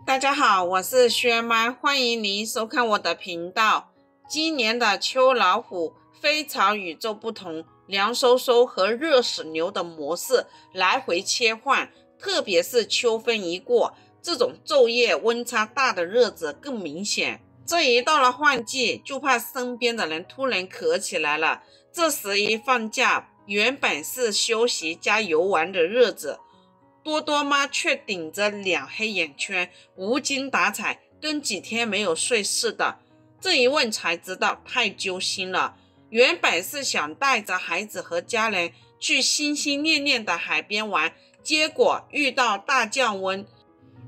大家好，我是轩妈，欢迎您收看我的频道。今年的秋老虎非常与众不同，凉飕飕和热死牛的模式来回切换，特别是秋分一过，这种昼夜温差大的日子更明显。这一到了换季，就怕身边的人突然咳起来了。这时一放假，原本是休息加游玩的日子，多多妈却顶着两黑眼圈，无精打采，跟几天没有睡似的。这一问才知道，太揪心了。原本是想带着孩子和家人去心心念念的海边玩，结果遇到大降温，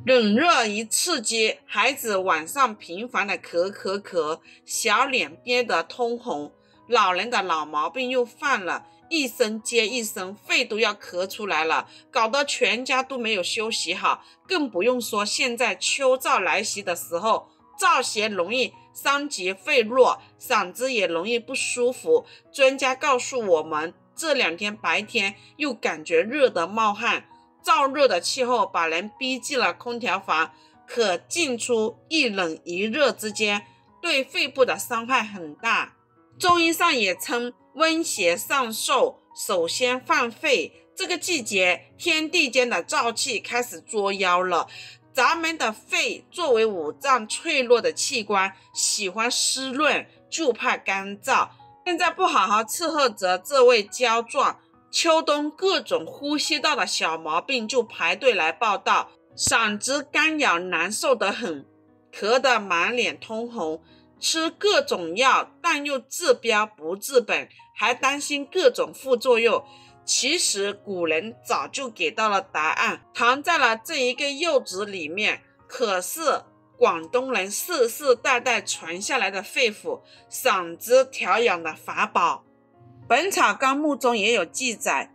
冷热一刺激，孩子晚上频繁的咳，小脸憋得通红，老人的老毛病又犯了，一声接一声，肺都要咳出来了，搞得全家都没有休息好。更不用说现在秋燥来袭的时候，燥邪容易伤及肺络，嗓子也容易不舒服。专家告诉我们，这两天白天又感觉热得冒汗，燥热的气候把人逼进了空调房，可进出一冷一热之间，对肺部的伤害很大。中医上也称温邪上受，首先犯肺。这个季节，天地间的燥气开始作妖了。咱们的肺作为五脏脆弱的器官，喜欢湿润，就怕干燥。现在不好好伺候着这位娇壮，秋冬各种呼吸道的小毛病就排队来报道，嗓子干痒难受得很，咳得满脸通红，吃各种药，但又治标不治本，还担心各种副作用。其实古人早就给到了答案，藏在了这一个柚子里面，可是广东人世世代代传下来的肺腑、嗓子调养的法宝。本草纲目中也有记载，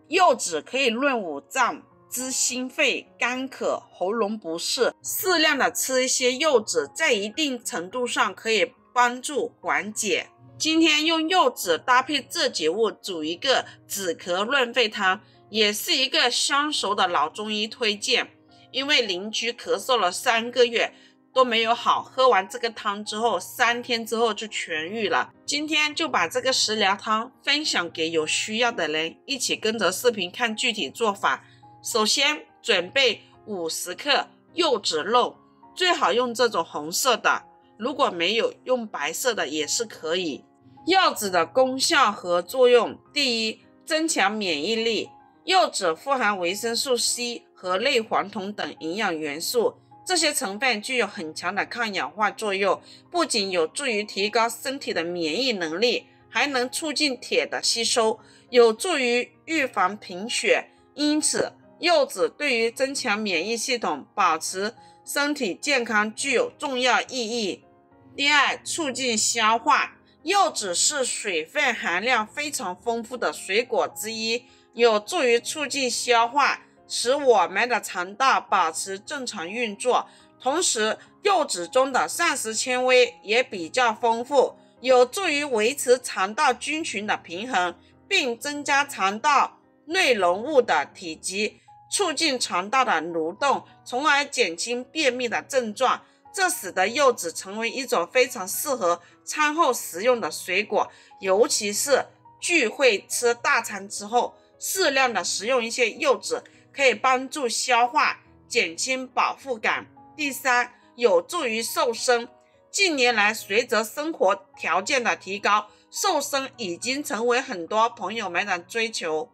柚子可以润五脏，治心肺、干咳、喉咙不适，适量的吃一些柚子，在一定程度上可以帮助缓解。今天用柚子搭配这几物煮一个止咳润肺汤，也是一个相熟的老中医推荐。因为邻居咳嗽了3个月都没有好，喝完这个汤之后3天之后就痊愈了。今天就把这个食疗汤分享给有需要的人，一起跟着视频看具体做法。首先准备50克柚子肉，最好用这种红色的，如果没有用白色的也是可以。柚子的功效和作用，第一，增强免疫力。柚子富含维生素 C 和类黄酮等营养元素，这些成分具有很强的抗氧化作用，不仅有助于提高身体的免疫能力，还能促进铁的吸收，有助于预防贫血。因此柚子对于增强免疫系统、保持身体健康具有重要意义。第二，促进消化。柚子是水分含量非常丰富的水果之一，有助于促进消化，使我们的肠道保持正常运作。同时，柚子中的膳食纤维也比较丰富，有助于维持肠道菌群的平衡，并增加肠道内容物的体积，促进肠道的蠕动，从而减轻便秘的症状。这使得柚子成为一种非常适合餐后食用的水果，尤其是聚会吃大餐之后，适量的食用一些柚子，可以帮助消化，减轻饱腹感。第三，有助于瘦身。近年来，随着生活条件的提高，瘦身已经成为很多朋友们的追求。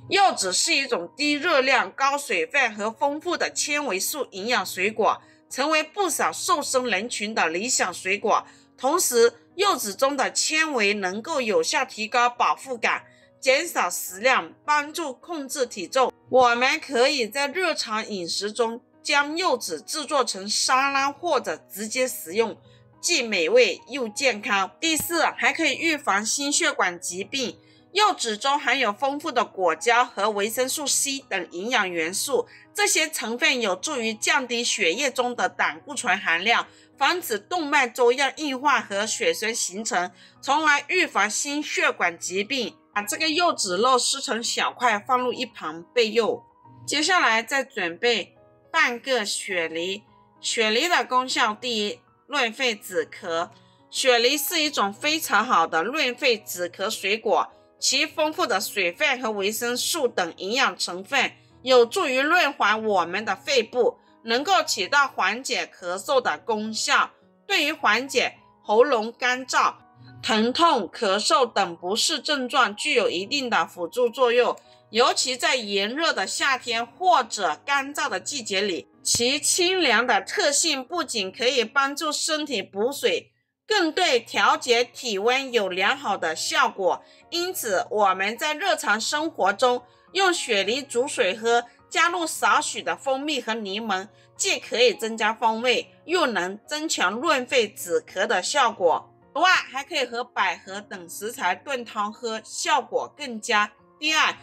柚子是一种低热量、高水分和丰富的纤维素营养水果，成为不少瘦身人群的理想水果。同时，柚子中的纤维能够有效提高饱腹感，减少食量，帮助控制体重。我们可以在日常饮食中将柚子制作成沙拉或者直接食用，既美味又健康。第四，还可以预防心血管疾病。柚子中含有丰富的果胶和维生素 C 等营养元素，这些成分有助于降低血液中的胆固醇含量，防止动脉粥样硬化和血栓形成，从而预防心血管疾病。把这个柚子肉撕成小块放入一旁备用。接下来再准备半个雪梨，雪梨的功效第一，润肺止咳。雪梨是一种非常好的润肺止咳水果，其丰富的水分和维生素等营养成分有助于润滑我们的肺部，能够起到缓解咳嗽的功效，对于缓解喉咙干燥、疼痛、咳嗽等不适症状具有一定的辅助作用。尤其在炎热的夏天或者干燥的季节里，其清凉的特性不仅可以帮助身体补水，更对调节体温有良好的效果。因此，我们在日常生活中用雪梨煮水喝，加入少许的蜂蜜和柠檬，既可以增加风味，又能增强润肺止咳的效果。此外，还可以和百合等食材炖汤喝，效果更佳。第二，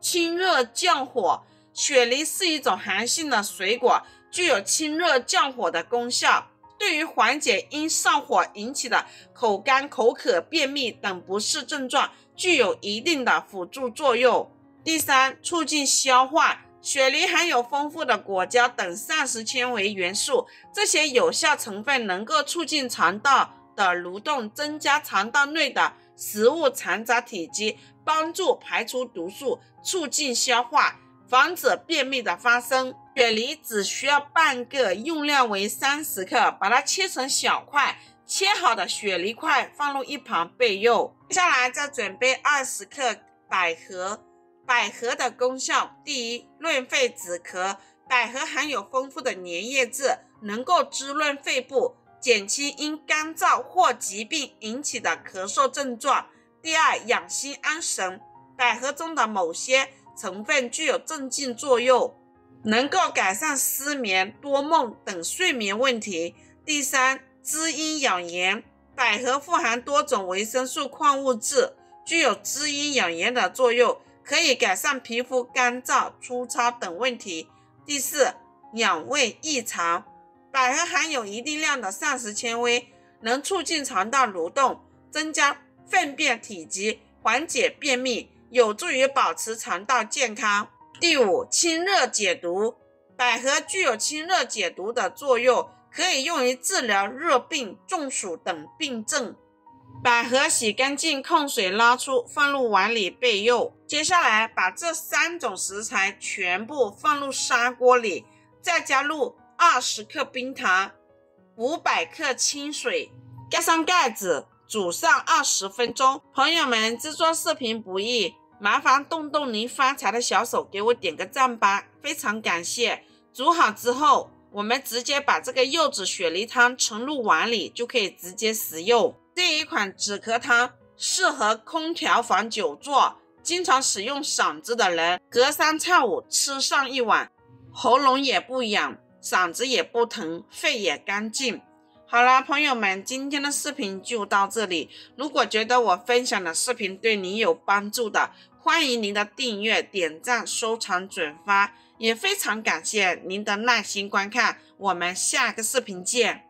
清热降火。雪梨是一种寒性的水果，具有清热降火的功效，对于缓解因上火引起的口干、口渴、便秘等不适症状具有一定的辅助作用。第三，促进消化。雪梨含有丰富的果胶等膳食纤维元素，这些有效成分能够促进肠道的蠕动，增加肠道内的食物残渣体积，帮助排出毒素，促进消化，防止便秘的发生。雪梨只需要半个，用量为30克，把它切成小块，切好的雪梨块放入一旁备用。接下来再准备20克百合。百合的功效第一，润肺止咳。百合含有丰富的粘液质，能够滋润肺部，减轻因干燥或疾病引起的咳嗽症状。第二，养心安神。百合中的某些成分具有镇静作用，能够改善失眠、多梦等睡眠问题。第三，滋阴养颜。百合富含多种维生素矿物质，具有滋阴养颜的作用，可以改善皮肤干燥、粗糙等问题。第四，养胃益肠。百合含有一定量的膳食纤维，能促进肠道蠕动，增加粪便体积，缓解便秘，有助于保持肠道健康。第五，清热解毒。百合具有清热解毒的作用，可以用于治疗热病、中暑等病症。百合洗干净，控水捞出，放入碗里备用。接下来把这3种食材全部放入砂锅里，再加入20克冰糖、500克清水，盖上盖子，煮上20分钟。朋友们，制作视频不易，麻烦动动您发财的小手，给我点个赞吧，非常感谢。煮好之后，我们直接把这个柚子雪梨汤盛入碗里，就可以直接食用。这一款止咳汤适合空调房久坐，经常使用嗓子的人，隔三差五吃上一碗，喉咙也不痒，嗓子也不疼，肺也干净。好了，朋友们，今天的视频就到这里。如果觉得我分享的视频对你有帮助的，欢迎您的订阅、点赞、收藏、转发，也非常感谢您的耐心观看。我们下个视频见。